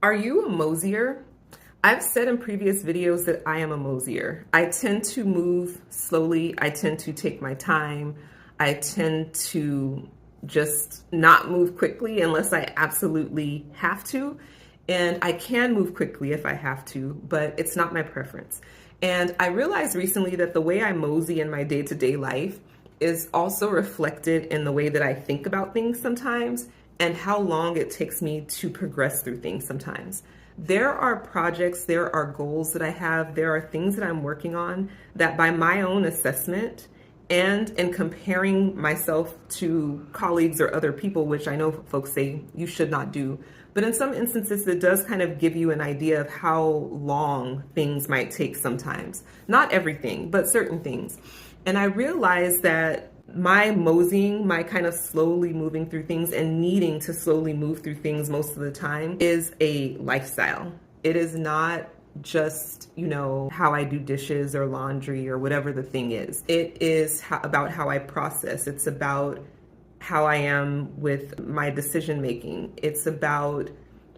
Are you a mosier? I've said in previous videos that I am a mosier. I tend to move slowly. I tend to take my time. I tend to just not move quickly unless I absolutely have to. And I can move quickly if I have to, but it's not my preference. And I realized recently that the way I mosey in my day-to-day life is also reflected in the way that I think about things sometimes and how long it takes me to progress through things sometimes. There are projects, there are goals that I have, there are things that I'm working on that by my own assessment and in comparing myself to colleagues or other people, which I know folks say you should not do, but in some instances it does kind of give you an idea of how long things might take sometimes. Not everything, but certain things. And I realized that my moseying, my kind of slowly moving through things and needing to slowly move through things most of the time is a lifestyle. It is not just, how I do dishes or laundry or whatever the thing is. It is about how I process. It's about how I am with my decision making. It's about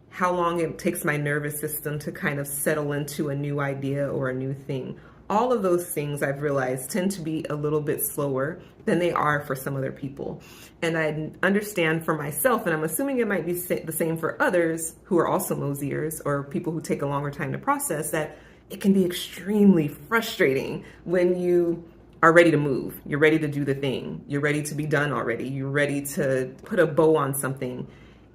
how long it takes my nervous system to kind of settle into a new idea or a new thing. All of those things I've realized tend to be a little bit slower than they are for some other people. And I understand for myself, and I'm assuming it might be the same for others who are also mosiers or people who take a longer time to process, that it can be extremely frustrating when you are ready to move. You're ready to do the thing. You're ready to be done already. You're ready to put a bow on something,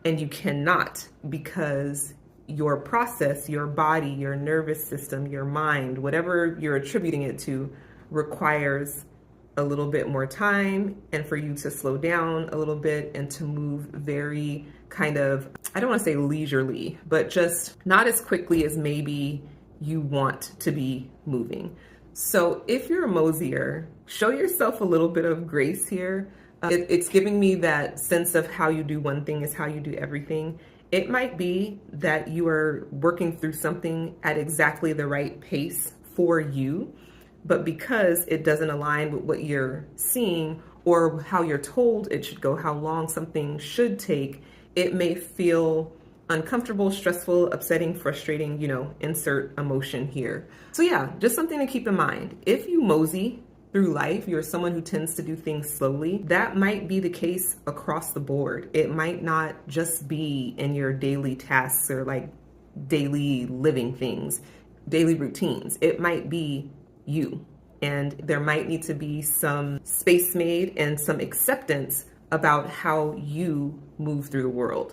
and you cannot because your process, your body, your nervous system, your mind, whatever you're attributing it to, requires a little bit more time and for you to slow down a little bit and to move very kind of, I don't want to say leisurely, but just not as quickly as maybe you want to be moving. So if you're a mosier, show yourself a little bit of grace here. It's giving me that sense of how you do one thing is how you do everything. It might be that you are working through something at exactly the right pace for you, but because it doesn't align with what you're seeing or how you're told it should go, how long something should take, it may feel uncomfortable, stressful, upsetting, frustrating, insert emotion here. So yeah, just something to keep in mind. If you mosey through life, you're someone who tends to do things slowly, that might be the case across the board. It might not just be in your daily tasks or like daily living things, daily routines. It might be you. And there might need to be some space made and some acceptance about how you move through the world.